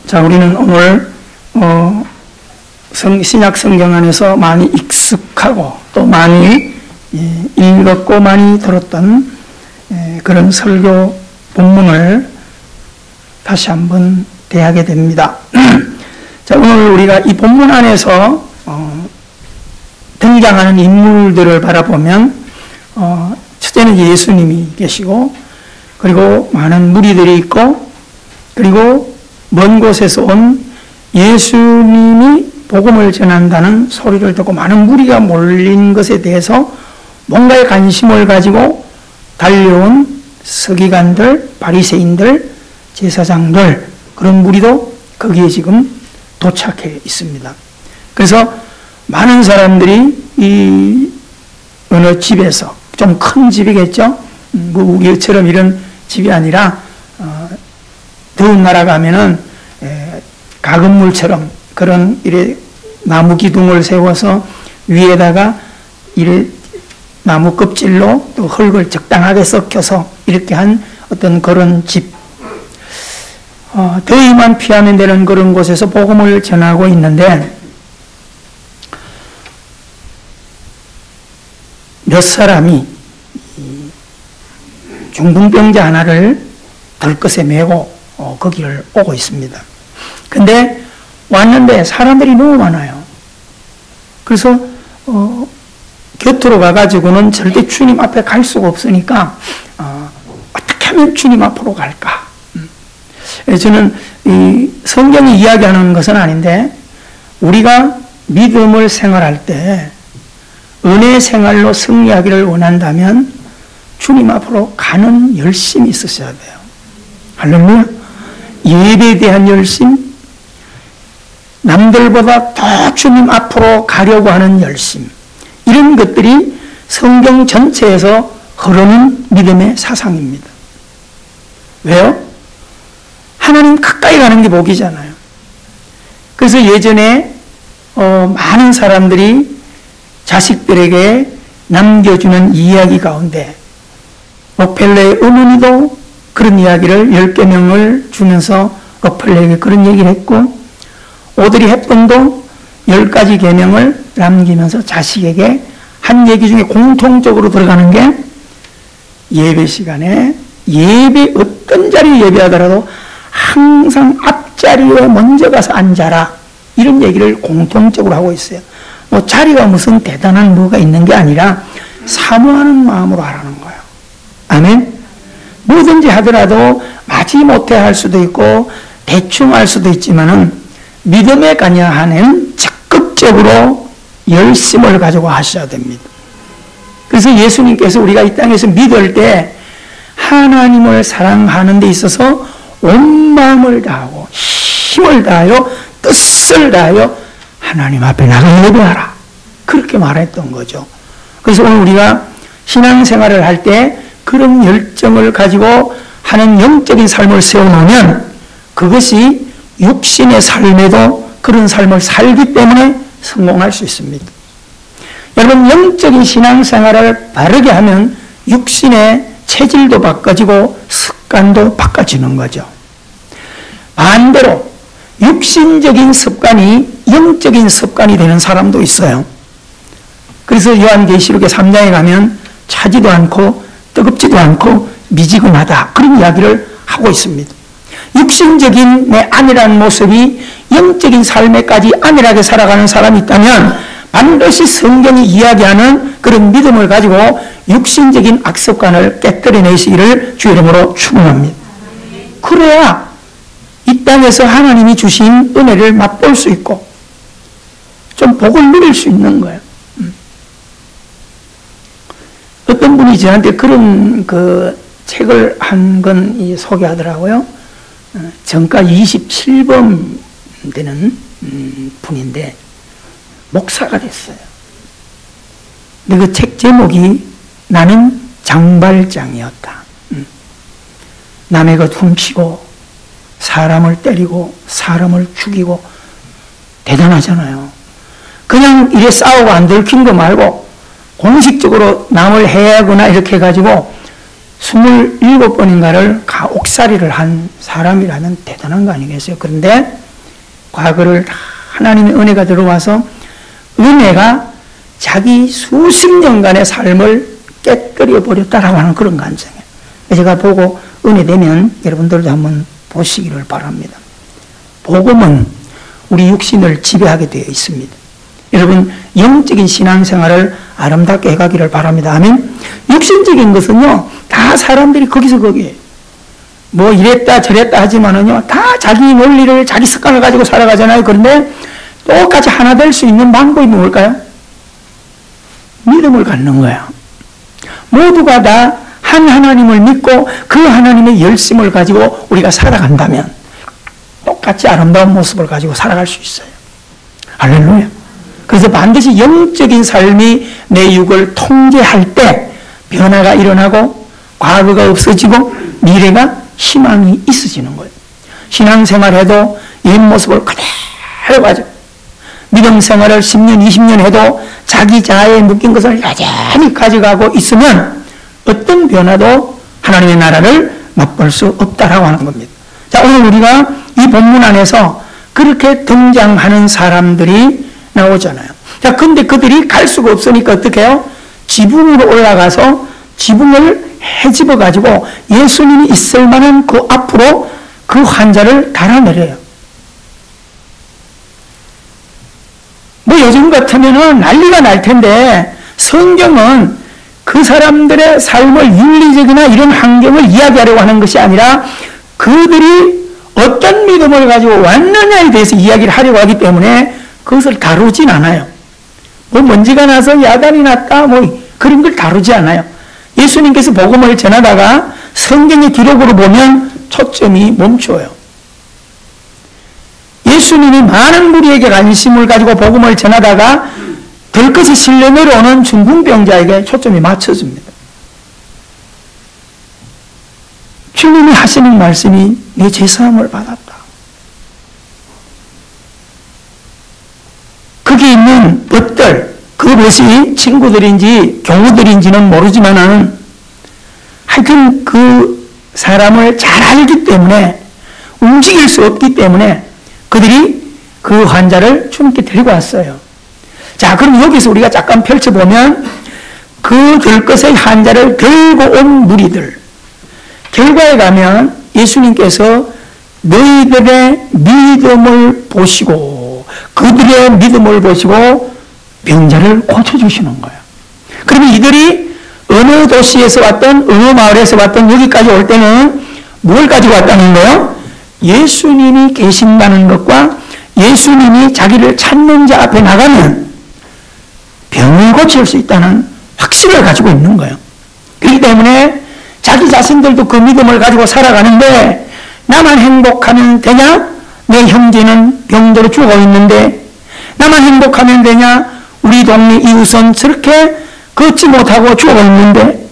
자, 우리는 오늘 신약 성경 안에서 많이 익숙하고 또 많이 읽었고 많이 들었던 그런 설교 본문을 다시 한번 대하게 됩니다. 자, 오늘 우리가 이 본문 안에서 등장하는 인물들을 바라보면 첫째는 예수님이 계시고, 그리고 많은 무리들이 있고, 그리고 먼 곳에서 온 예수님이 복음을 전한다는 소리를 듣고 많은 무리가 몰린 것에 대해서 뭔가의 관심을 가지고 달려온 서기관들, 바리새인들, 제사장들, 그런 무리도 거기에 지금 도착해 있습니다. 그래서 많은 사람들이 이 어느 집에서, 좀 큰 집이겠죠? 우리처럼 이런 집이 아니라 더운 나라 가면은 가건물처럼 그런 이래 나무 기둥을 세워서 위에다가 이래 나무 껍질로 또 흙을 적당하게 섞여서 이렇게 한 어떤 그런 집, 더위만 피하면 되는 그런 곳에서 복음을 전하고 있는데, 몇 사람이 중풍병자 하나를 들것에 메고 거기를 오고 있습니다. 근데 왔는데 사람들이 너무 많아요. 그래서 곁으로 가가지고는 절대 주님 앞에 갈 수가 없으니까 어떻게 하면 주님 앞으로 갈까? 저는 이 성경이 이야기하는 것은 아닌데, 우리가 믿음을 생활할 때 은혜 생활로 승리하기를 원한다면 주님 앞으로 가는 열심이 있으셔야 돼요. 할렐루야. 예배에 대한 열심, 남들보다 더 주님 앞으로 가려고 하는 열심, 이런 것들이 성경 전체에서 흐르는 믿음의 사상입니다. 왜요? 하나님 가까이 가는 게 복이잖아요. 그래서 예전에 많은 사람들이 자식들에게 남겨주는 이야기 가운데 록펠러의 어머니도 그런 이야기를 10개명을 주면서 록펠러에게 그런 얘기를 했고, 오드리 헵번도 10가지 계명을 남기면서 자식에게 한 얘기 중에 공통적으로 들어가는 게, 예배 시간에 예배 어떤 자리에 예배하더라도 항상 앞자리에 먼저 가서 앉아라, 이런 얘기를 공통적으로 하고 있어요. 뭐 자리가 무슨 대단한 뭐가 있는 게 아니라 사모하는 마음으로 하라는 거예요. 아멘. 뭐든지 하더라도 마지못해 할 수도 있고 대충 할 수도 있지만은 믿음에 관여 한에는 적극적으로 열심을 가지고 하셔야 됩니다. 그래서 예수님께서 우리가 이 땅에서 믿을 때 하나님을 사랑하는 데 있어서 온 마음을 다하고 힘을 다하여 뜻을 다하여 하나님 앞에 나가 예배하라, 그렇게 말했던 거죠. 그래서 오늘 우리가 신앙생활을 할 때 그런 열정을 가지고 하는 영적인 삶을 세워놓으면 그것이 육신의 삶에도 그런 삶을 살기 때문에 성공할 수 있습니다. 여러분, 영적인 신앙생활을 바르게 하면 육신의 체질도 바꿔지고 습관도 바꿔지는 거죠. 반대로 육신적인 습관이 영적인 습관이 되는 사람도 있어요. 그래서 요한계시록의 3장에 가면 차지도 않고 뜨겁지도 않고 미지근하다, 그런 이야기를 하고 있습니다. 육신적인 내 안이라는 모습이 영적인 삶에까지 안일하게 살아가는 사람이 있다면 반드시 성경이 이야기하는 그런 믿음을 가지고 육신적인 악습관을 깨뜨려내시기를 주의 이름으로 축원합니다. 그래야 이 땅에서 하나님이 주신 은혜를 맛볼 수 있고 좀 복을 누릴 수 있는 거예요. 어떤 분이 저한테 그런 그 책을 한 건 소개하더라고요. 정가 27번 되는 분인데 목사가 됐어요. 근데 그 책 제목이 나는 장발장이었다. 남의 것 훔치고 사람을 때리고 사람을 죽이고, 대단하잖아요. 그냥 이래 싸우고 안 들킨 거 말고 공식적으로 남을 해하거나 이렇게 해가지고 27번인가를 옥살이를 한 사람이라면 대단한 거 아니겠어요? 그런데 과거를 하나님의 은혜가 들어와서 은혜가 자기 수십 년간의 삶을 깨뜨려 버렸다라고 하는 그런 감정이에요. 제가 보고 은혜 되면 여러분들도 한번 보시기를 바랍니다. 복음은 우리 육신을 지배하게 되어 있습니다. 여러분, 영적인 신앙생활을 아름답게 해가기를 바랍니다. 아멘. 육신적인 것은요, 다 사람들이 거기서 거기에요. 뭐 이랬다 저랬다 하지만은요, 다 자기 논리를, 자기 습관을 가지고 살아가잖아요. 그런데 똑같이 하나 될 수 있는 방법이 뭘까요? 믿음을 갖는 거야. 모두가 다 한 하나님을 믿고 그 하나님의 열심을 가지고 우리가 살아간다면 똑같이 아름다운 모습을 가지고 살아갈 수 있어요. 할렐루야. 그래서 반드시 영적인 삶이 내 육을 통제할 때 변화가 일어나고 과거가 없어지고 미래가 희망이 있어지는 거예요. 신앙생활해도 옛 모습을 그대로 가지고 믿음 생활을 10년, 20년 해도 자기 자아에 묶인 것을 여전히 가져가고 있으면 어떤 변화도 하나님의 나라를 맛볼 수 없다라고 하는 겁니다. 자, 오늘 우리가 이 본문 안에서 그렇게 등장하는 사람들이 나오잖아요. 자, 근데 그들이 갈 수가 없으니까 어떻게 해요? 지붕으로 올라가서 지붕을 헤집어 가지고 예수님이 있을 만한 그 앞으로 그 환자를 달아내려요. 뭐 요즘 같으면은 난리가 날 텐데 성경은 그 사람들의 삶을 윤리적이나 이런 환경을 이야기하려고 하는 것이 아니라 그들이 어떤 믿음을 가지고 왔느냐에 대해서 이야기를 하려고 하기 때문에 그것을 다루진 않아요. 뭐 먼지가 나서 야단이 났다 뭐 그런 걸 다루지 않아요. 예수님께서 복음을 전하다가 성경의 기록으로 보면 초점이 멈춰요. 예수님이 많은 무리에게 관심을 가지고 복음을 전하다가 들것이 실려 내려오는 중풍병자에게 초점이 맞춰집니다. 주님이 하시는 말씀이 내 죄사함을 받았다. 거기 있는 것들, 그것이 친구들인지 교우들인지는 모르지만은 하여튼 그 사람을 잘 알기 때문에 움직일 수 없기 때문에 그들이 그 환자를 주님께 데리고 왔어요. 자, 그럼 여기서 우리가 잠깐 펼쳐보면 그 들것의 환자를 들고 온 무리들 결과에 가면 예수님께서 너희들의 믿음을 보시고 그들의 믿음을 보시고 병자를 고쳐주시는 거예요. 그러면 이들이 어느 도시에서 왔던 어느 마을에서 왔던 여기까지 올 때는 뭘 가지고 왔다는 거예요? 예수님이 계신다는 것과 예수님이 자기를 찾는 자 앞에 나가면 병을 고칠 수 있다는 확신을 가지고 있는 거예요. 그렇기 때문에 자기 자신들도 그 믿음을 가지고 살아가는데 나만 행복하면 되냐? 내 형제는 병들어 죽어 있는데 나만 행복하면 되냐? 우리 동네 이웃은 저렇게 걷지 못하고 죽어 있는데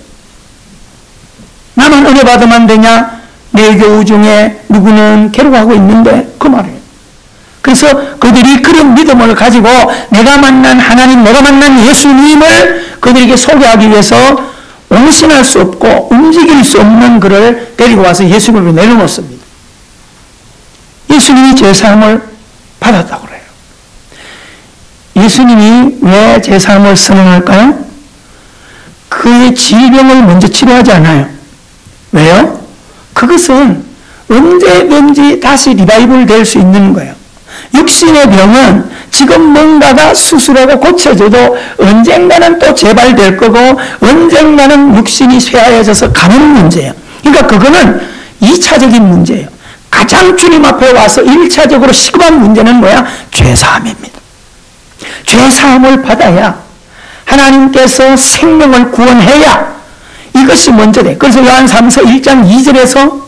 나만 은혜 받으면 되냐? 내 교우 중에 누구는 괴로워하고 있는데 그 말이에요. 그래서 그들이 그런 믿음을 가지고 내가 만난 하나님, 내가 만난 예수님을 그들에게 소개하기 위해서 온신할 수 없고 움직일 수 없는 그를 데리고 와서 예수님을 내려놓습니다. 예수님이 제사함을 받았다고 그래요. 예수님이 왜 제사함을 선언할까요? 그의 질병을 먼저 치료하지 않아요. 왜요? 그것은 언제든지 다시 리바이벌 될 수 있는 거예요. 육신의 병은 지금 뭔가가 수술하고 고쳐져도 언젠가는 또 재발될 거고 언젠가는 육신이 쇠하여져서 가는 문제예요. 그러니까 그거는 2차적인 문제예요. 가장 주님 앞에 와서 1차적으로 시급한 문제는 뭐야? 죄사함입니다. 죄사함을 받아야 하나님께서 생명을 구원해야 이것이 먼저 돼. 그래서 요한 3서 1장 2절에서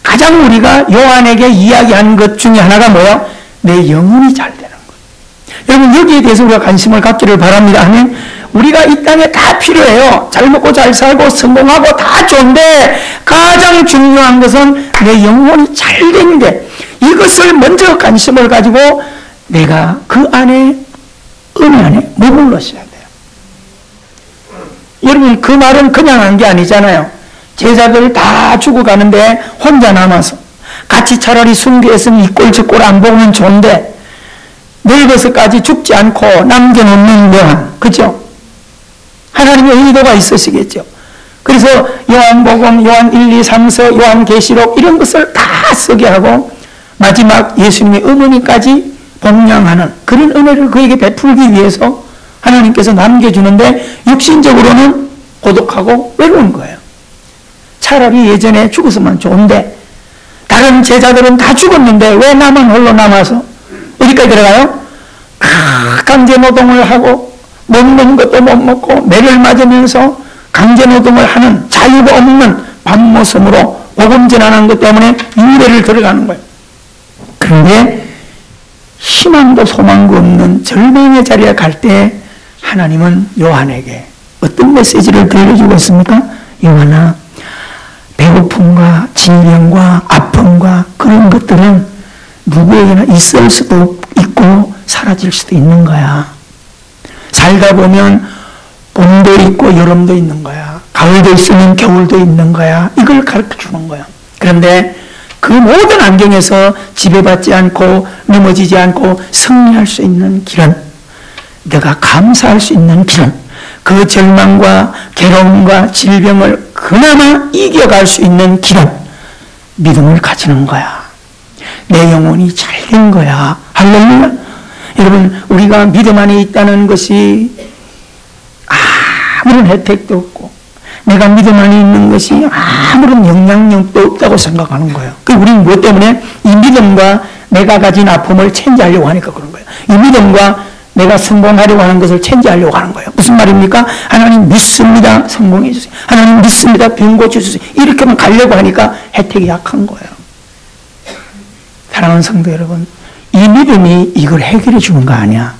가장 우리가 요한에게 이야기한 것 중에 하나가 뭐야? 내 영혼이 잘 되는 거예요. 여러분 여기에 대해서 우리가 관심을 갖기를 바랍니다. 아멘. 우리가 이 땅에 다 필요해요. 잘 먹고 잘 살고 성공하고 다 좋은데 가장 중요한 것은 내 영혼이 잘 되는 게 이것을 먼저 관심을 가지고 내가 그 안에 은혜 안에 머물러셔야 돼요. 여러분 그 말은 그냥 한 게 아니잖아요. 제자들 다 죽어가는데 혼자 남아서 같이 차라리 순교했으면 이 꼴 저 꼴 안 보면 좋은데 늙어서까지 죽지 않고 남겨놓는 요한, 그죠? 하나님의 의도가 있으시겠죠. 그래서 요한복음, 요한 1, 2, 3서, 요한계시록 이런 것을 다 쓰게 하고 마지막 예수님의 어머니까지 봉양하는 그런 은혜를 그에게 베풀기 위해서 하나님께서 남겨주는데 육신적으로는 고독하고 외로운 거예요. 차라리 예전에 죽었으면 좋은데 다른 제자들은 다 죽었는데 왜 나만 홀로 남아서 어디까지 들어가요? 강제노동을 하고 먹는 것도 못 먹고 매를 맞으면서 강제노동을 하는 자유가 없는 밤모섬으로 복음 전하는 것 때문에 유배를 들어가는 거예요. 그런데 희망도 소망도 없는 절망의 자리에 갈 때 하나님은 요한에게 어떤 메시지를 들려주고 있습니까? 요한아, 배고픔과 질병과 아픔과 그런 것들은 누구에게나 있을 수도 있고 사라질 수도 있는 거야. 살다 보면 봄도 있고 여름도 있는 거야. 가을도 있으면 겨울도 있는 거야. 이걸 가르쳐 주는 거야. 그런데 그 모든 환경에서 지배받지 않고 넘어지지 않고 승리할 수 있는 길은, 내가 감사할 수 있는 길은, 그 절망과 괴로움과 질병을 그나마 이겨갈 수 있는 길은 믿음을 가지는 거야. 내 영혼이 잘 된 거야. 할렐루야. 여러분, 우리가 믿음 안에 있다는 것이 아무런 혜택도 없고 내가 믿음 안에 있는 것이 아무런 영향력도 없다고 생각하는 거예요. 우리는 무엇 때문에? 이 믿음과 내가 가진 아픔을 체인지하려고 하니까 그런 거예요. 이 믿음과 내가 성공하려고 하는 것을 체인지하려고 하는 거예요. 무슨 말입니까? 하나님 믿습니다. 성공해 주세요. 하나님 믿습니다. 병 고쳐주세요. 이렇게만 가려고 하니까 혜택이 약한 거예요. 사랑하는 성도 여러분, 이 믿음이 이걸 해결해 주는 거 아니야.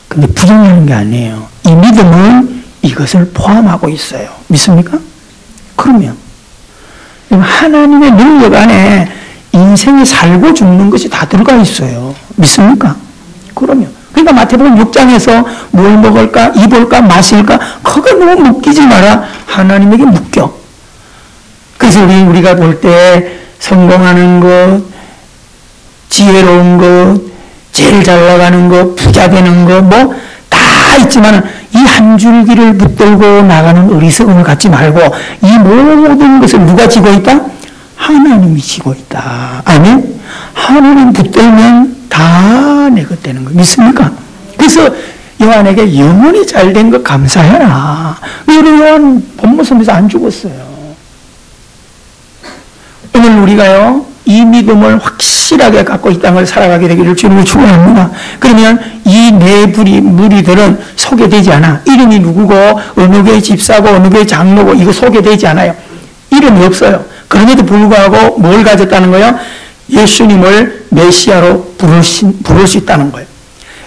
근데 부정하는 게 아니에요. 이 믿음은 이것을 포함하고 있어요. 믿습니까? 그러면 하나님의 능력 안에 인생이 살고 죽는 것이 다 들어가 있어요. 믿습니까? 그러면. 그러니까 마태복음 6장에서 뭘 먹을까, 입을까, 마실까, 그거 너무 묶이지 마라. 하나님에게 묶여. 그래서 우리가 볼 때 성공하는 것, 지혜로운 것, 제일 잘 나가는 것, 부자 되는 것, 뭐 다 있지만 이 한 줄기를 붙들고 나가는 어리석음을 갖지 말고 이 모든 것을 누가 지고 있다? 하나님이 지고 있다. 아멘? 하나님 붙들면 다 내 것 되는 거 믿습니까? 그래서 요한에게 영원히 잘된 것 감사해라. 우리 요한 본모섬에서 안 죽었어요. 오늘 우리가요, 이 믿음을 확실하게 갖고 이 땅을 살아가게 되기를 주님을 축원합니다. 그러면 이 네 무리들은 소개되지 않아. 이름이 누구고 어느 교회 집사고 어느 교회 장로고 이거 소개되지 않아요. 이름이 없어요. 그럼에도 불구하고 뭘 가졌다는 거예요? 예수님을 메시아로 부를 수 있다는 거예요.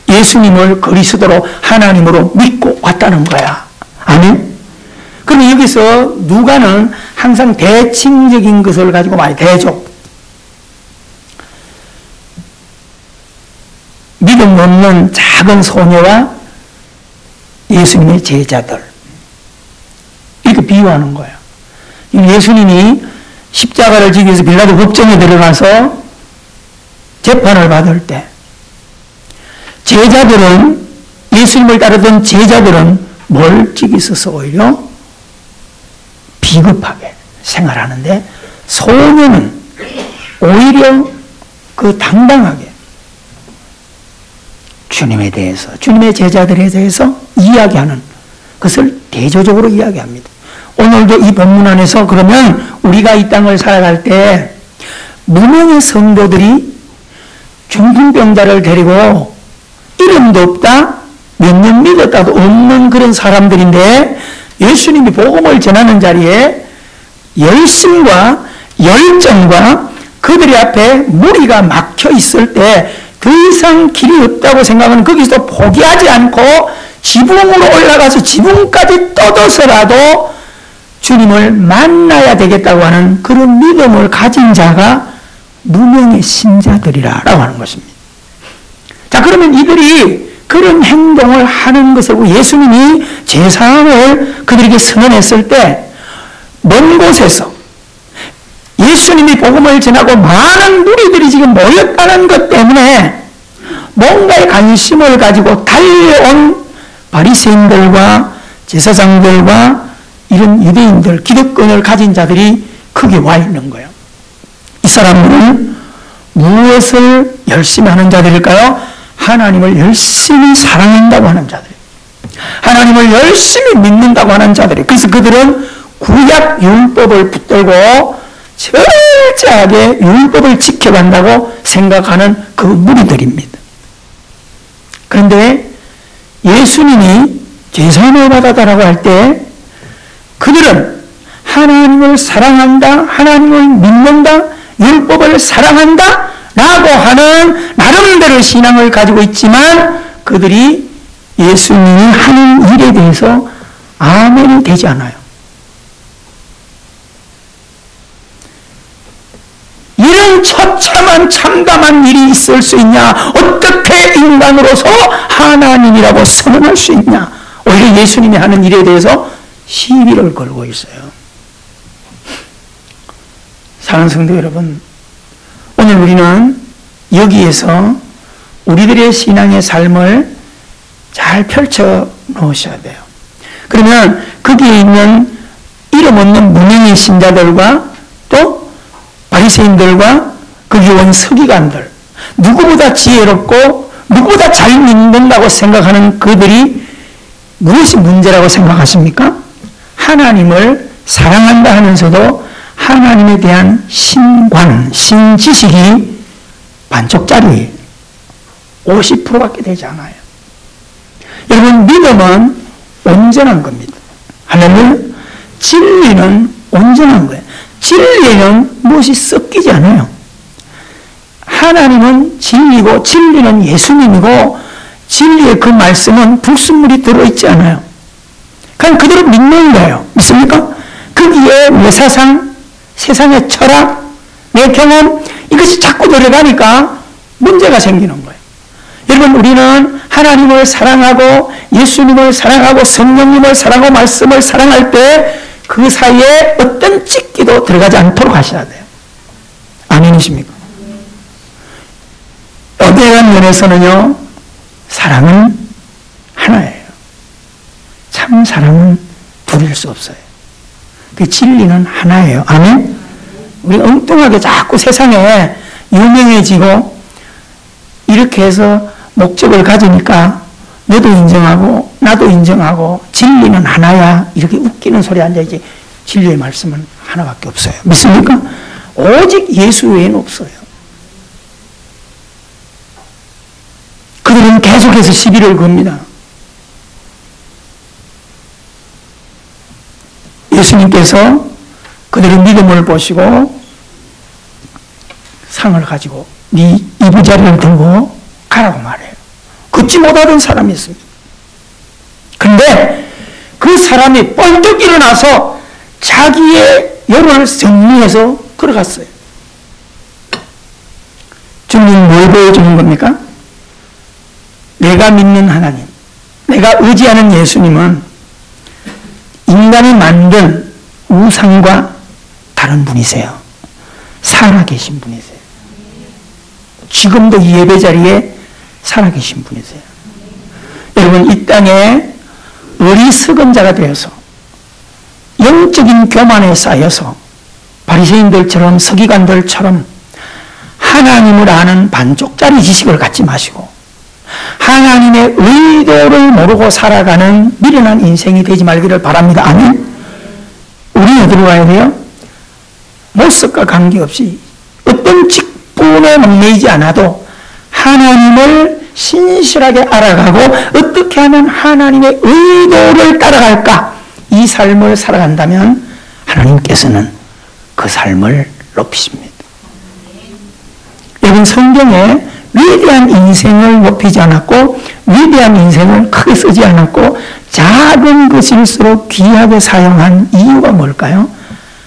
예수님을 그리스도로 하나님으로 믿고 왔다는 거야. 아멘? 그럼 여기서 누가는 항상 대칭적인 것을 가지고 많이 대조. 믿음 없는 작은 소녀와 예수님의 제자들. 이렇게 비유하는 거예요. 예수님이 십자가를 지기 위해서 빌라도 법정에 들어가서 재판을 받을 때 제자들은, 예수님을 따르던 제자들은 멀찍이 있어서 오히려 비겁하게 생활하는데 소녀는 오히려 그 당당하게 주님에 대해서, 주님의 제자들에 대해서 이야기하는 것을 대조적으로 이야기합니다. 오늘도 이 본문 안에서 그러면 우리가 이 땅을 살아갈 때 무명의 성도들이 중풍병자를 데리고 이름도 없다, 몇 년 믿었다도 없는 그런 사람들인데 예수님이 복음을 전하는 자리에 열심과 열정과 그들의 앞에 무리가 막혀 있을 때 더 이상 길이 없다고 생각하면 거기서 포기하지 않고 지붕으로 올라가서 지붕까지 떠도서라도 주님을 만나야 되겠다고 하는 그런 믿음을 가진 자가 무명의 신자들이라고 하는 것입니다. 자, 그러면 이들이 그 그런 행동을 하는 것을 예수님이 제사함을 그들에게 선언했을 때 먼 곳에서 예수님이 복음을 전하고 많은 무리들이 지금 모였다는 것 때문에 뭔가에 관심을 가지고 달려온 바리새인들과 제사장들과 이런 유대인들, 기득권을 가진 자들이 거기 와 있는 거예요. 이 사람들은 무엇을 열심히 하는 자들일까요? 하나님을 열심히 사랑한다고 하는 자들, 하나님을 열심히 믿는다고 하는 자들이. 그래서 그들은 구약 율법을 붙들고 철저하게 율법을 지켜간다고 생각하는 그 무리들입니다. 그런데 예수님이 제사함을 받았다라고 할 때 그들은 하나님을 사랑한다, 하나님을 믿는다, 율법을 사랑한다 라고 하는 나름대로 신앙을 가지고 있지만 그들이 예수님이 하는 일에 대해서 아멘이 되지 않아요. 이런 처참한 참담한 일이 있을 수 있냐? 어떻게 인간으로서 하나님이라고 선언할 수 있냐? 오히려 예수님이 하는 일에 대해서 시비를 걸고 있어요. 사랑하는 성도 여러분, 오늘 우리는 여기에서 우리들의 신앙의 삶을 잘 펼쳐 놓으셔야 돼요. 그러면 거기에 있는 이름 없는 무명의 신자들과 또 바리새인들과 거기 온 서기관들, 누구보다 지혜롭고 누구보다 잘 믿는다고 생각하는 그들이 무엇이 문제라고 생각하십니까? 하나님을 사랑한다 하면서도 하나님에 대한 신관, 신지식이 반쪽짜리 50%밖에 되지 않아요. 여러분, 믿음은 온전한 겁니다. 할렐루야. 진리는 온전한 거예요. 진리는 무엇이 섞이지 않아요. 하나님은 진리고 진리는 예수님이고 진리의 그 말씀은 불순물이 들어있지 않아요. 그냥 그대로 믿는 거예요. 믿습니까? 거기에 내 사상, 세상의 철학, 내 경험 이것이 자꾸 들어가니까 문제가 생기는 거예요. 여러분, 우리는 하나님을 사랑하고 예수님을 사랑하고 성령님을 사랑하고 말씀을 사랑할 때 그 사이에 어떤 찍기도 들어가지 않도록 하셔야 돼요. 아멘이십니까? 어대한 면에서는요, 사랑은 하나예요. 참 사랑은 둘일 수 없어요. 그 진리는 하나예요. 아멘? 우리 엉뚱하게 자꾸 세상에 유명해지고 이렇게 해서 목적을 가지니까 너도 인정하고 나도 인정하고 진리는 하나야 이렇게 웃기는 소리 앉아있지 진리의 말씀은 하나밖에 없어요. 믿습니까? 오직 예수 외에는 없어요. 그들은 계속해서 시비를 겁니다. 예수님께서 그들의 믿음을 보시고 상을 가지고 네 이부자리를 들고 가라고 말해요. 걷지 못하던 사람이 있습니다. 그런데 그 사람이 뻘떡 일어나서 자기의 열을 정리해서 걸어갔어요. 주님 뭘 보여주는 겁니까? 내가 믿는 하나님, 내가 의지하는 예수님은 인간이 만든 우상과 다른 분이세요. 살아계신 분이세요. 지금도 이 예배 자리에 살아계신 분이세요. 여러분, 이 땅에 어리석은 자가 되어서 영적인 교만에 쌓여서 바리새인들처럼 서기관들처럼 하나님을 아는 반쪽짜리 지식을 갖지 마시고 하나님의 의도를 모르고 살아가는 미련한 인생이 되지 말기를 바랍니다. 아멘. 우리는 어디로 가야 돼요? 모습과 관계없이 어떤 직분에 목매이지 않아도 하나님을 신실하게 알아가고 어떻게 하면 하나님의 의도를 따라갈까? 이 삶을 살아간다면 하나님께서는 그 삶을 높이십니다. 여러분, 성경에 위대한 인생을 높이지 않았고 위대한 인생을 크게 쓰지 않았고 작은 것일수록 귀하게 사용한 이유가 뭘까요?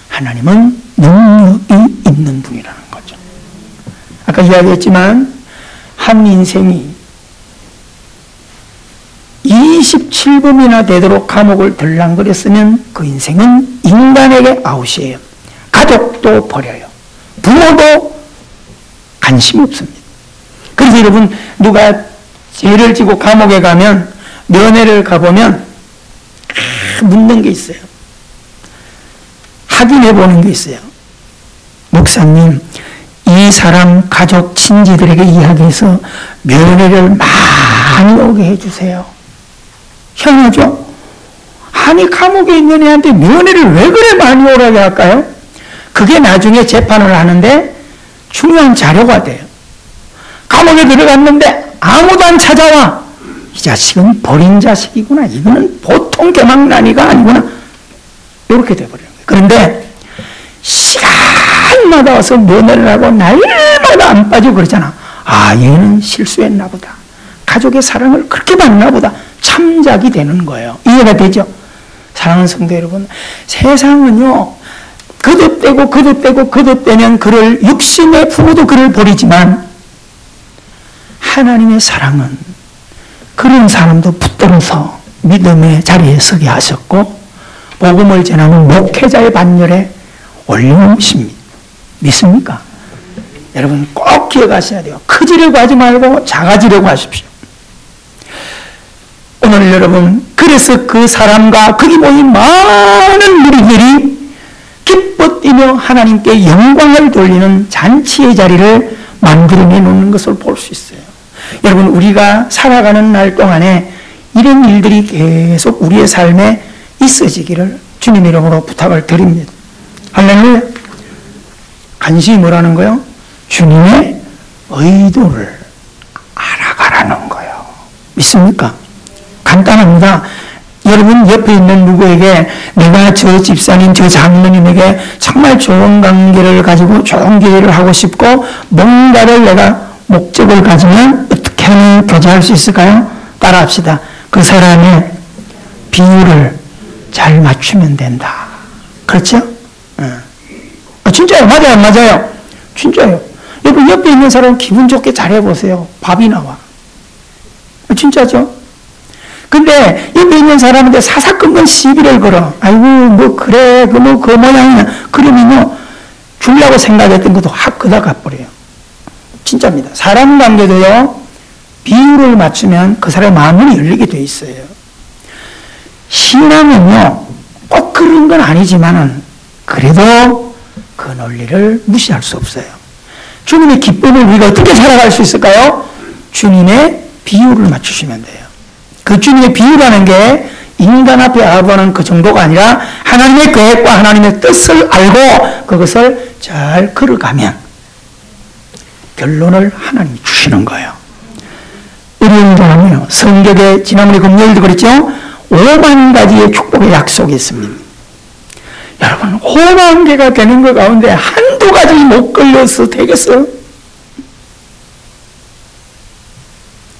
하나님은 능력이 있는 분이라는 거죠. 아까 이야기했지만 한 인생이 27범이나 되도록 감옥을 들랑거렸으면 그 인생은 인간에게 아웃이에요. 가족도 버려요. 부모도 관심 없습니다. 그래서 여러분, 누가 죄를 지고 감옥에 가면, 면회를 가보면 묻는 게 있어요. 확인해 보는 게 있어요. 목사님, 이 사람 가족 친지들에게 이야기해서 면회를 많이 오게 해주세요. 희한하죠? 아니, 감옥에 있는 애한테 면회를 왜 그래 많이 오라고 할까요? 그게 나중에 재판을 하는데 중요한 자료가 돼요. 감옥에 들어갔는데 아무도 안 찾아와. 이 자식은 버린 자식이구나. 이거는 보통 개망난이가 아니구나. 이렇게 돼버려요. 그런데 시간마다 와서 면회를 하고 날마다 안 빠지고 그러잖아. 아, 얘는 실수했나 보다. 가족의 사랑을 그렇게 받나 보다. 참작이 되는 거예요. 이해가 되죠? 사랑하는 성도 여러분, 세상은요, 거듭되면 그를, 육신의 부모도 그를 버리지만 하나님의 사랑은 그런 사람도 붙들어서 믿음의 자리에 서게 하셨고 복음을 전하는 목회자의 반열에 올려놓으십니다. 믿습니까? 여러분 꼭 기억하셔야 돼요. 크지려고 하지 말고 작아지려고 하십시오. 오늘 여러분, 그래서 그 사람과 거기 모인 많은 무리들이 기뻐 뛰며 하나님께 영광을 돌리는 잔치의 자리를 만들어내 놓는 것을 볼 수 있어요. 여러분, 우리가 살아가는 날 동안에 이런 일들이 계속 우리의 삶에 있어지기를 주님 이름으로 부탁을 드립니다. 할렐루야. 간신히 뭐라는 거요? 주님의 의도를 알아가라는 거예요. 믿습니까? 간단합니다. 여러분 옆에 있는 누구에게 내가 저 집사님, 저 장로님에게 정말 좋은 관계를 가지고 좋은 기회를 하고 싶고 뭔가를 내가 목적을 가지면 어떻게 하면 교제할 수 있을까요? 따라합시다. 그 사람의 비율을 잘 맞추면 된다. 그렇죠? 진짜요. 맞아요. 맞아요. 진짜요. 여러분 옆에 있는 사람 기분 좋게 잘해보세요. 밥이 나와. 진짜죠? 근데 옆에 있는 사람한테 사사건건 시비를 걸어. 아이고 뭐 그래 그 모양이야. 그러면요 주려고 생각했던 것도 확 그다 가버려요. 진짜입니다. 사람 관계도요 비율을 맞추면 그 사람의 마음이 열리게 돼 있어요. 신앙은요 꼭 그런 건 아니지만은 그래도 그 논리를 무시할 수 없어요. 주님의 기쁨을 우리가 어떻게 살아갈 수 있을까요? 주님의 비율을 맞추시면 돼요. 그 주님의 비유라는 게 인간 앞에 알아보는 그 정도가 아니라 하나님의 계획과 하나님의 뜻을 알고 그것을 잘 걸어가면 결론을 하나님이 주시는 거예요. 의리운동하면요. 성경에 지난번에 금요일도 그랬죠. 5만 가지의 축복의 약속이 있습니다. 여러분 5만 개가 되는 것 가운데 한두 가지 못 걸려서 되겠어요?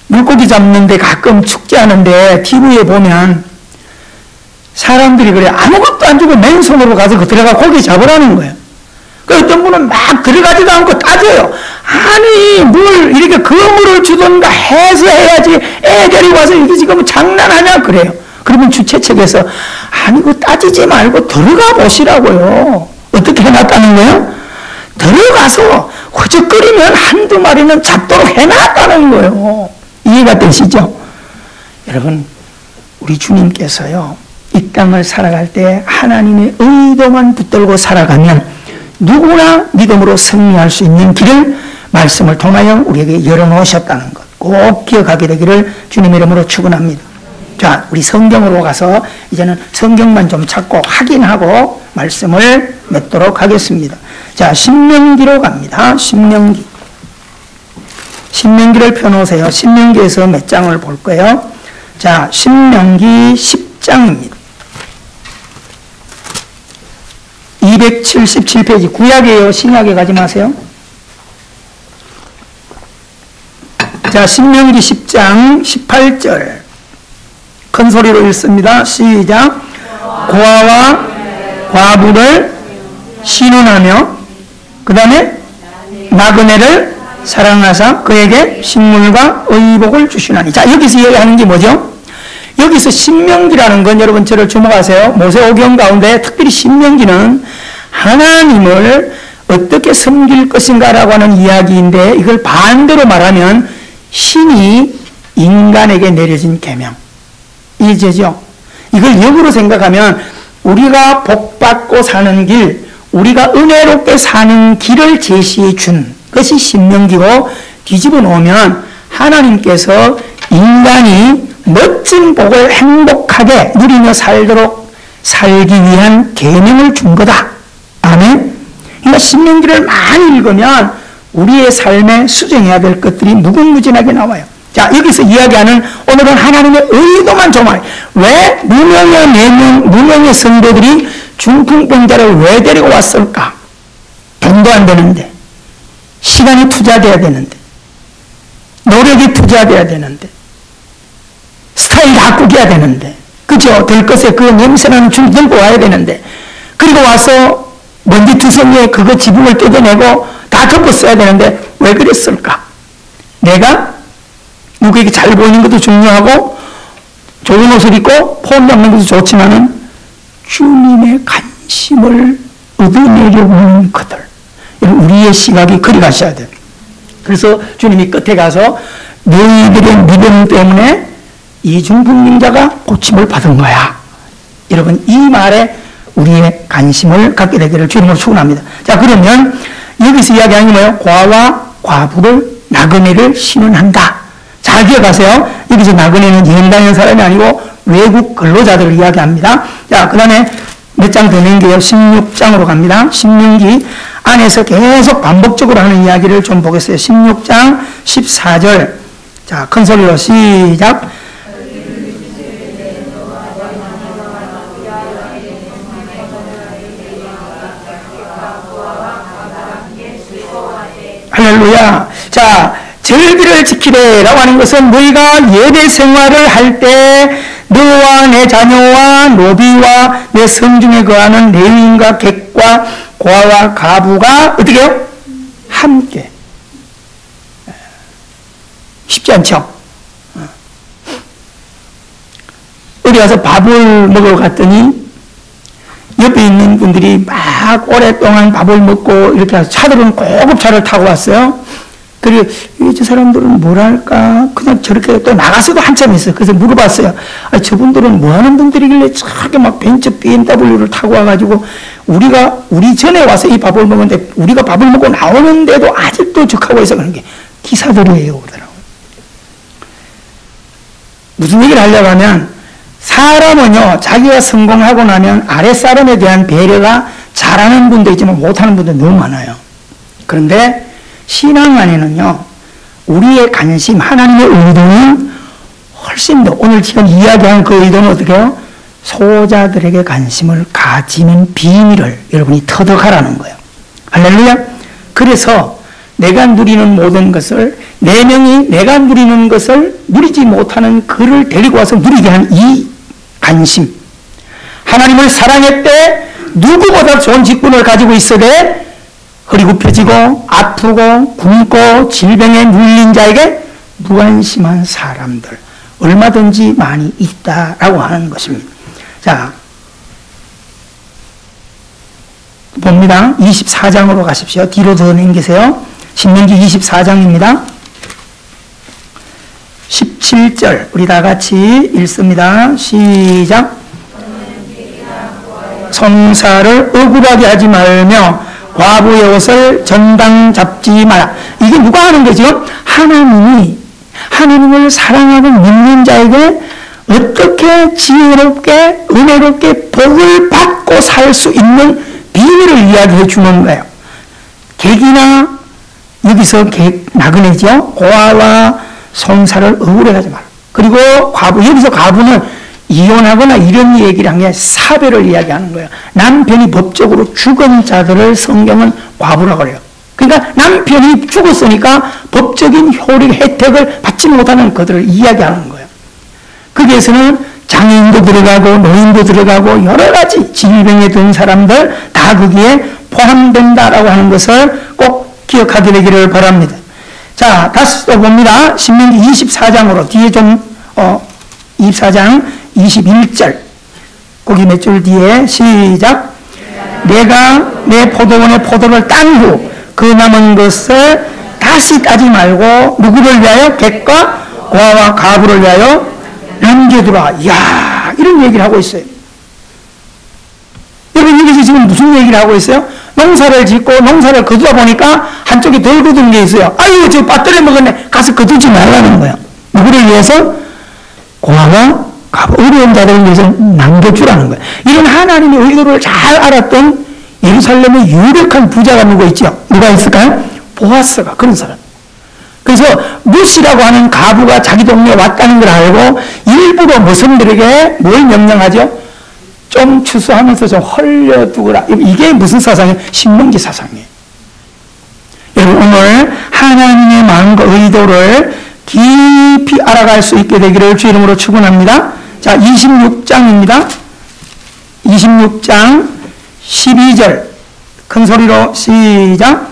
물고기 잡는데 가끔 축제하는데 TV에 보면 사람들이 그래 아무것도 안 주고 맨손으로 가서 들어가 고기 잡으라는 거예요. 그 어떤 분은 막 들어가지도 않고 따져요. 아니 뭘 이렇게 그물을 주던가 해서 해야지 애들이 와서 이게 지금 장난하냐 그래요. 그러면 주최 측에서 아니 그 따지지 말고 들어가 보시라고요. 어떻게 해놨다는 거예요? 들어가서 허적거리면 한두 마리는 잡도록 해놨다는 거예요. 이해가 되시죠? 여러분 우리 주님께서요 이 땅을 살아갈 때 하나님의 의도만 붙들고 살아가면 누구나 믿음으로 승리할 수 있는 길을 말씀을 통하여 우리에게 열어놓으셨다는 것 꼭 기억하게 되기를 주님 이름으로 축원합니다. 자, 우리 성경으로 가서 이제는 성경만 좀 찾고 확인하고 말씀을 맺도록 하겠습니다. 자, 신명기로 갑니다. 신명기를 펴놓으세요. 신명기에서 몇 장을 볼 거예요? 자, 신명기 10장입니다. 277페이지 구약이에요. 신약에 가지 마세요. 자, 신명기 10장 18절 큰 소리로 읽습니다. 시작. 고아와 과부를 신원하며 그 다음에 나그네를 사랑하사 그에게 식물과 의복을 주시나니. 자, 여기서 얘기하는 게 뭐죠? 여기서 신명기라는 건 여러분 저를 주목하세요. 모세오경 가운데 특별히 신명기는 하나님을 어떻게 섬길 것인가라고 하는 이야기인데 이걸 반대로 말하면 신이 인간에게 내려진 계명. 이제죠. 이걸 역으로 생각하면 우리가 복받고 사는 길, 우리가 은혜롭게 사는 길을 제시해 준 것이 신명기고 뒤집어 놓으면 하나님께서 인간이 멋진 복을 행복하게 누리며 살도록 살기 위한 계명을 준 거다. 아멘. 그러니까 신명기를 많이 읽으면 우리의 삶에 수정해야 될 것들이 무궁무진하게 나와요. 자, 여기서 이야기하는 오늘은 하나님의 의도만 좀 알아요. 왜 무명의 성도들이 중풍병자를 왜 데리고 왔을까? 돈도 안 되는데, 시간이 투자돼야 되는데, 노력이 투자돼야 되는데, 스타일 바꾸겨야 되는데, 그죠? 될 것에 그 냄새나는 줄 들고 와야 되는데, 그리고 와서 먼지 투성이에 그거 지붕을 뜯어내고 다 덮어 써야 되는데, 왜 그랬을까? 내가 누구에게 잘 보이는 것도 중요하고, 좋은 옷을 입고 폼 잡는 것도 좋지만은, 주님의 관심을 얻어내려고 하는 그들. 우리의 시각이 그리 가셔야 돼요. 그래서 주님이 끝에 가서 너희들의 믿음 때문에 이 중풍병자가 고침을 받은 거야. 여러분, 이 말에 우리의 관심을 갖게 되기를 주님으로 축원합니다. 자, 그러면 여기서 이야기하는 게 뭐예요? 과와 과부를 나그네를 신원한다. 잘 기억하세요. 여기서 나그네는 현당인 사람이 아니고 외국 근로자들을 이야기합니다. 자, 그 다음에 몇 장 더 넘겨요. 16장으로 갑니다. 신명기 안에서 계속 반복적으로 하는 이야기를 좀 보겠어요. 16장 14절. 자, 큰 소리로 시작. 할렐루야. 자, 절기를 지키래라고 하는 것은 너희가 예배 생활을 할 때 너와 내 자녀와 노비와 내 성중에 거하는 레위인과 객과 고아와 가부가 어떻게 해요? 함께. 쉽지 않죠? 어디 가서 밥을 먹으러 갔더니 옆에 있는 분들이 막 오랫동안 밥을 먹고 이렇게 해서 차들은 고급차를 타고 왔어요. 그리고 저 사람들은 뭐랄까 그냥 저렇게 또 나가서도 한참 있어요. 그래서 물어봤어요. 아니, 저분들은 뭐 하는 분들이길래 저렇게 막 벤츠 BMW를 타고 와가지고 우리 전에 와서 이 밥을 먹었는데 우리가 밥을 먹고 나오는데도 아직도 적하고 있어. 그런 게 기사들이에요. 그러더라고요. 무슨 얘기를 하려고 하면 사람은요, 자기가 성공하고 나면 아랫사람에 대한 배려가 잘하는 분도 있지만 못하는 분도 너무 많아요. 그런데 신앙 안에는요, 우리의 관심, 하나님의 의도는 훨씬 더, 오늘 지금 이야기한 그 의도는 어떻게 해요? 소자들에게 관심을 가지는 비밀을 여러분이 터득하라는 거예요. 할렐루야. 그래서 내가 누리는 모든 것을, 네 명이 내가 누리는 것을 누리지 못하는 그를 데리고 와서 누리게 한 이 관심. 하나님을 사랑했대 누구보다 좋은 직분을 가지고 있어대 허리 굽혀지고 아프고 굶고 질병에 눌린 자에게 무관심한 사람들 얼마든지 많이 있다라고 하는 것입니다. 자, 봅니다. 24장으로 가십시오. 뒤로 더 넘기세요. 신명기 24장입니다. 17절 우리 다 같이 읽습니다. 시작. 성사를 억울하게 하지 말며 과부의 옷을 전당 잡지 마라. 이게 누가 하는 거죠? 하나님이 하나님을 사랑하고 믿는 자에게 어떻게 지혜롭게 은혜롭게 복을 받고 살 수 있는 비밀을 이야기해 주는 거예요. 객이나 여기서 나그네죠. 고아와 송사를 억울해하지 마라. 그리고 과부, 여기서 과부는 이혼하거나 이런 얘기를 한 게 사별을 이야기하는 거예요. 남편이 법적으로 죽은 자들을 성경은 과부라고 그래요. 그러니까 남편이 죽었으니까 법적인 효력, 혜택을 받지 못하는 그들을 이야기하는 거예요. 거기에서는 장애인도 들어가고 노인도 들어가고 여러 가지 질병에 든 사람들 다 거기에 포함된다라고 하는 것을 꼭 기억하게 되기를 바랍니다. 자, 다시 또 봅니다. 신명기 24장으로 뒤에 좀 24장 21절. 거기 몇 줄 뒤에 시작. 내가 내 포도원의 포도를 딴 후 그 남은 것을 다시 따지 말고 누구를 위하여? 객과 고아와 가부를 위하여 남겨두라. 이야, 이런 얘기를 하고 있어요. 여러분, 여기서 지금 무슨 얘기를 하고 있어요? 농사를 짓고 농사를 거두다 보니까 한쪽에 덜 거둔 게 있어요. 아유, 저 빠뜨려 먹었네. 가서 거두지 말라는 거야. 누구를 위해서? 고아와 가부, 어려운 자들을 위해서 남겨주라는 거야. 이런 하나님의 의도를 잘 알았던 예루살렘의 유력한 부자가 누구 있죠? 누가 있을까요? 보아스가, 그런 사람. 그래서 룻이라고 하는 가부가 자기 동네에 왔다는 걸 알고 일부러 모성들에게 뭘 명령하죠? 좀 추수하면서 좀 헐려두거라. 이게 무슨 사상이에요? 신명기 사상이에요. 여러분, 오늘 하나님의 마음과 의도를 깊이 알아갈 수 있게 되기를 주 이름으로 축원합니다. 자, 26장입니다. 26장 12절 큰 소리로 시작.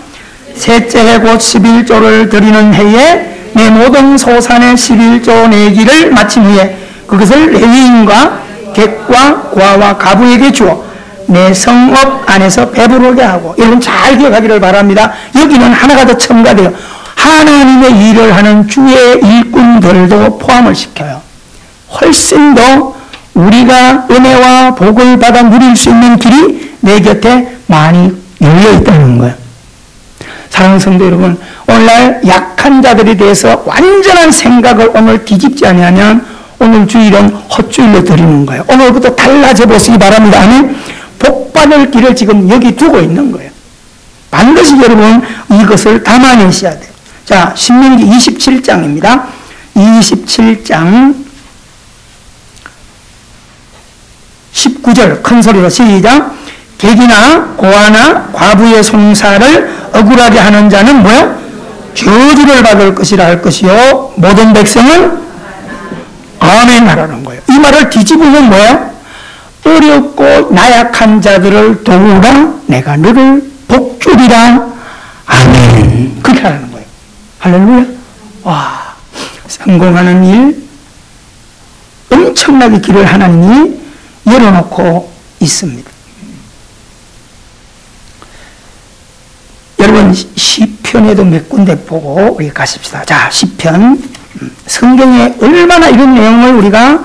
셋째 해 곧 11조를 드리는 해에 내 모든 소산의 11조 내기를 마친 후에 그것을 레위인과 객과 고아와 가부에게 주어 내 성읍 안에서 배부르게 하고. 여러분 잘 기억하기를 바랍니다. 여기는 하나가 더 첨가돼요. 하나님의 일을 하는 주의 일꾼들도 포함을 시켜요. 훨씬 더 우리가 은혜와 복을 받아 누릴 수 있는 길이 내 곁에 많이 열려 있다는 거예요. 사랑하는 성도 여러분, 오늘날 약한 자들에 대해서 완전한 생각을 오늘 뒤집지 아니하면 오늘 주일은 헛주일로 드리는 거예요. 오늘부터 달라져 보시기 바랍니다. 아멘. 복받을 길을 지금 여기 두고 있는 거예요. 반드시 여러분 이것을 담아내셔야 돼요. 자, 신명기 27장입니다. 27장 19절 큰 소리로 시작. 객이나 고아나 과부의 송사를 억울하게 하는 자는 뭐야? 저주를 받을 것이라 할 것이요 모든 백성은 아멘 하라는 거예요. 이 말을 뒤집으면 뭐야? 어렵고 나약한 자들을 도우라 내가 너를 복주리라. 아멘. 그렇게 하라는 거예요. 할렐루야. 와, 성공하는 일 엄청나게 길을 하나님이 열어놓고 있습니다. 여러분 시편에도 몇 군데 보고 우리 가십시다. 자, 시편. 성경에 얼마나 이런 내용을 우리가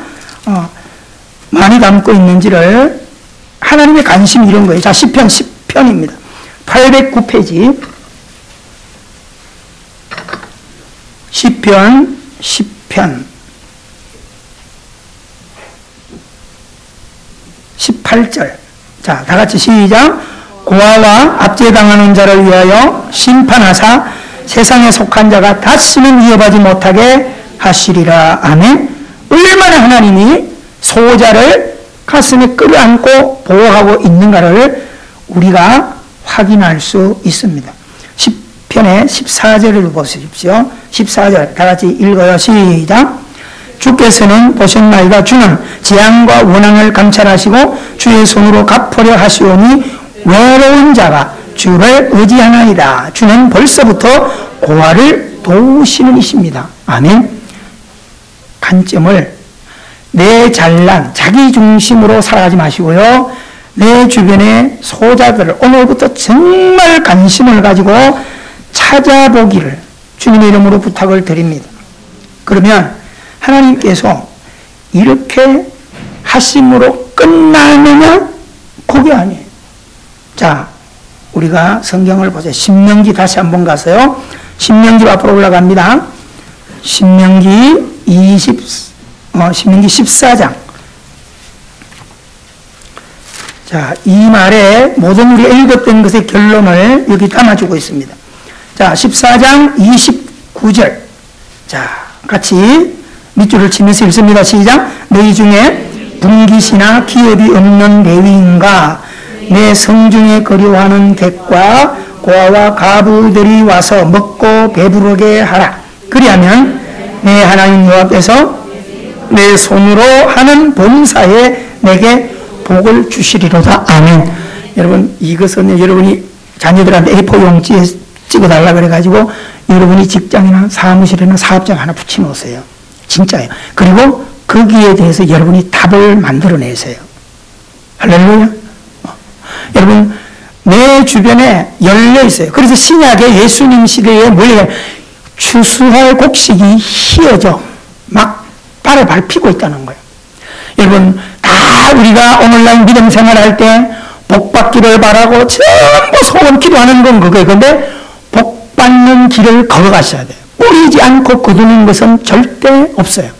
많이 담고 있는지를 하나님의 관심이 이런 거예요. 자, 시편 10편입니다. 809페이지. 시편 10편 18절. 자, 다 같이 시작. 고아와 압제당하는 자를 위하여 심판하사 세상에 속한 자가 다시는 위협하지 못하게 하시리라. 아멘. 얼마나 하나님이 소자를 가슴에 끌어안고 보호하고 있는가를 우리가 확인할 수 있습니다. 10편의 14절을 보십시오. 14절 다 같이 읽어요. 시작. 주께서는 보셨나이다. 주는 재앙과 원한을 감찰하시고 주의 손으로 갚으려 하시오니 외로운 자가 주를 의지하나이다. 주는 벌써부터 고아를 도우시는 이십니다. 아멘. 관점을 내 잘난 자기 중심으로 살아가지 마시고요, 내 주변의 소자들을 오늘부터 정말 관심을 가지고 찾아보기를 주님의 이름으로 부탁을 드립니다. 그러면 하나님께서 이렇게 하심으로 끝나느냐? 그게 아니에요. 자, 우리가 성경을 보세요. 신명기 다시 한번 가서요. 신명기 앞으로 올라갑니다. 신명기 14장. 자, 이 말에 모든 우리가 읽었던 것의 결론을 여기 담아주고 있습니다. 자, 14장 29절. 자, 같이 밑줄을 치면서 읽습니다. 시작. 너희 중에 분깃이나 기업이 없는 레위인과 내 성중에 거류하는 객과 고아와 가부들이 와서 먹고 배부르게 하라. 그리하면 내 하나님 여호와께서 내 손으로 하는 범사에 내게 복을 주시리로다. 아멘. 여러분, 이것은 여러분이 자녀들한테 A4 용지에 찍어달라 그래가지고 여러분이 직장이나 사무실이나 사업장 하나 붙여놓으세요. 진짜예요. 그리고 그 거기에 대해서 여러분이 답을 만들어내세요. 할렐루야. 여러분, 내 주변에 열려 있어요. 그래서 신약의 예수님 시대에 뭐예요? 추수할 곡식이 희어져 막 발을 밟히고 있다는 거예요. 여러분, 다 우리가 오늘날 믿음 생활할 때 복받기를 바라고 전부 소원 기도하는 건 그거예요. 근데 복받는 길을 걸어가셔야 돼요. 뿌리지 않고 거두는 것은 절대 없어요.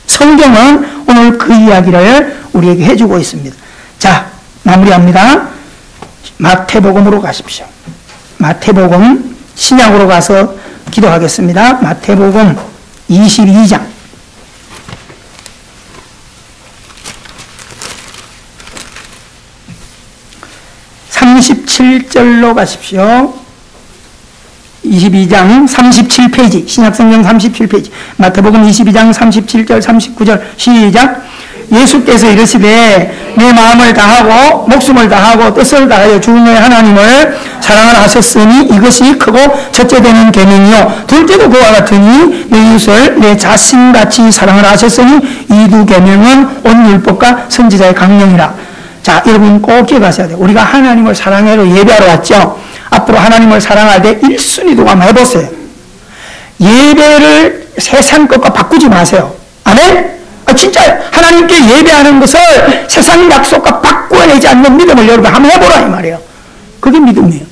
성경은 오늘 그 이야기를 우리에게 해주고 있습니다. 자, 마무리합니다. 마태복음으로 가십시오. 마태복음 신약으로 가서 기도하겠습니다. 마태복음 22장 37절로 가십시오. 22장 37페이지, 신약성경 37페이지, 마태복음 22장 37절 39절 시작. 예수께서 이르시되 내 마음을 다하고 목숨을 다하고 뜻을 다하여 주 너의 하나님을 사랑을 하셨으니 이것이 크고 첫째 되는 계명이요 둘째도 그와 같으니 내 이웃을 내 자신같이 사랑을 하셨으니 이 두 계명은 온 율법과 선지자의 강령이라. 자, 여러분 꼭 기억하셔야 돼요. 우리가 하나님을 사랑하러 예배하러 왔죠. 앞으로 하나님을 사랑할 때 1순위도 한번 해보세요. 예배를 세상 것과 바꾸지 마세요. 아멘? 진짜 하나님께 예배하는 것을 세상 약속과 바꾸어내지 않는 믿음을 여러분 한번 해보라 이 말이에요. 그게 믿음이에요.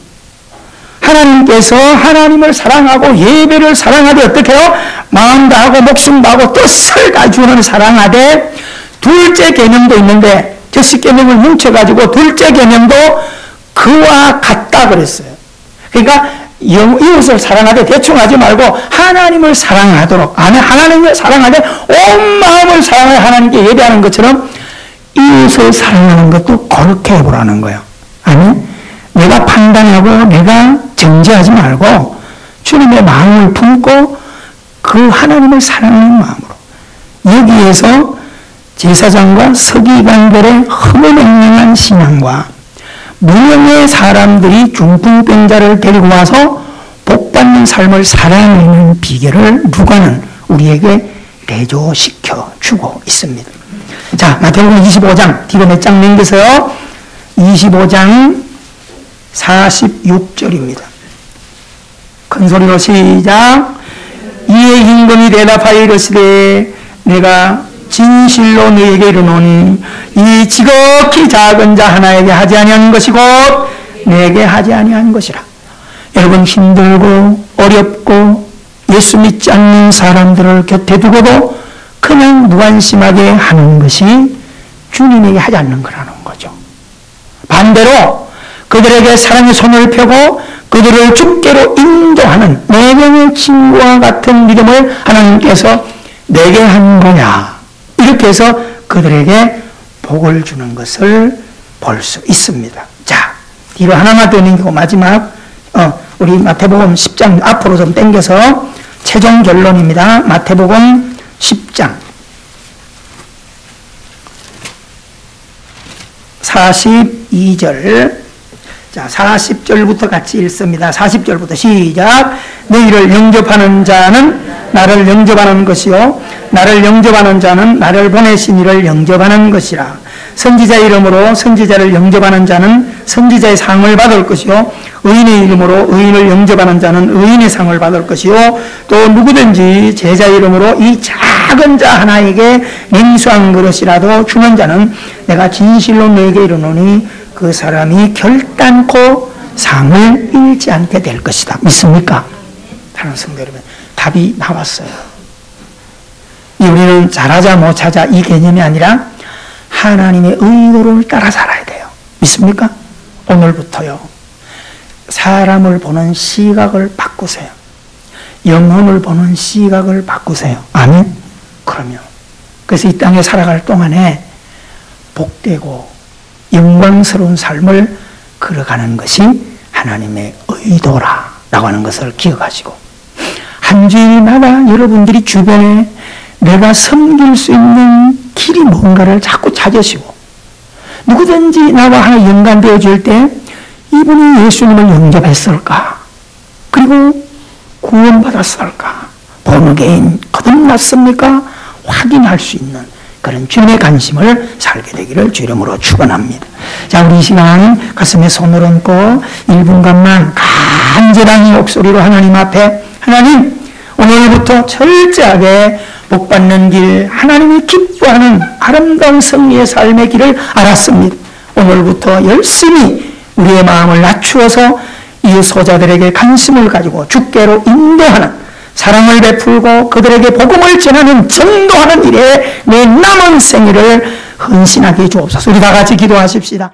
하나님께서 하나님을 사랑하고 예배를 사랑하되 어떻게 해요? 마음 다하고 목숨 다하고 뜻을 다주는 사랑하되 둘째 개념도 있는데 저 10계명을 뭉쳐가지고 둘째 개념도 그와 같다 그랬어요. 그러니까 이웃을 사랑하되 대충 하지 말고 하나님을 사랑하도록, 하나님을 사랑하되 온 마음을 사랑해 하나님께 예배하는 것처럼 이웃을 사랑하는 것도 그렇게 해보라는 거예요. 아니, 내가 판단하고 내가 정죄하지 말고 주님의 마음을 품고 그 하나님을 사랑하는 마음으로 여기에서 제사장과 서기관들의 허무맹랑한 신앙과 무명의 사람들이 중풍병자를 데리고 와서 복받는 삶을 살아내는 비결을 누가는 우리에게 대조시켜 주고 있습니다. 자, 마태복음 25장 뒤로 몇 장 넘겨서요. 25장 46절입니다. 큰 소리로 시작. 이에 임금이 대답하여 이르시되 내가 진실로 너에게 이르노니 이 지극히 작은 자 하나에게 하지 아니한 것이 곧 내게 하지 아니한 것이라. 여러분, 힘들고 어렵고 예수 믿지 않는 사람들을 곁에 두고도 그냥 무관심하게 하는 것이 주님에게 하지 않는 거라는 거죠. 반대로 그들에게 사랑의 손을 펴고 그들을 주께로 인도하는 네 명의 친구와 같은 믿음을 하나님께서 내게 한 거냐, 이렇게 해서 그들에게 복을 주는 것을 볼 수 있습니다. 자, 뒤로 하나만 더 넘기고 마지막 우리 마태복음 10장 앞으로 좀 당겨서 최종 결론입니다. 마태복음 10장 42절. 자, 40절부터 같이 읽습니다. 40절부터 시작. 너희를 영접하는 자는 나를 영접하는 것이요 나를 영접하는 자는 나를 보내신 이를 영접하는 것이라. 선지자 이름으로 선지자를 영접하는 자는 선지자의 상을 받을 것이요 의인의 이름으로 의인을 영접하는 자는 의인의 상을 받을 것이요 또 누구든지 제자 이름으로 이 작은 자 하나에게 냉수한 그릇이라도 주는 자는 내가 진실로 너에게 이르노니 그 사람이 결단코 상을 잃지 않게 될 것이다. 믿습니까? 사랑하는 성도 여러분, 답이 나왔어요. 우리는 잘하자 못하자 이 개념이 아니라 하나님의 의도를 따라 살아야 돼요. 믿습니까? 오늘부터요, 사람을 보는 시각을 바꾸세요. 영혼을 보는 시각을 바꾸세요. 아멘? 그러면 그래서 이 땅에 살아갈 동안에 복되고 영광스러운 삶을 걸어가는 것이 하나님의 의도라라고 하는 것을 기억하시고, 한 주일마다 여러분들이 주변에 내가 섬길 수 있는 길이 뭔가를 자꾸 찾으시고, 누구든지 나와 하나 연관되어 줄 때 이분이 예수님을 영접했을까? 그리고 구원받았을까? 본어게인 거듭났습니까? 확인할 수 있는 그런 주님의 관심을 살게 되기를 주 이름으로 축원합니다. 자, 우리 이 시간 가슴에 손을 얹고 1분간만 간절한 목소리로 하나님 앞에, 하나님 오늘부터 철저하게 복받는 길, 하나님이 기뻐하는 아름다운 승리의 삶의 길을 알았습니다. 오늘부터 열심히 우리의 마음을 낮추어서 이웃 소자들에게 관심을 가지고 주께로 인도하는, 사랑을 베풀고 그들에게 복음을 전하는, 전도하는 일에 내 남은 생애를 헌신하게 해 주옵소서. 우리 다 같이 기도하십시다.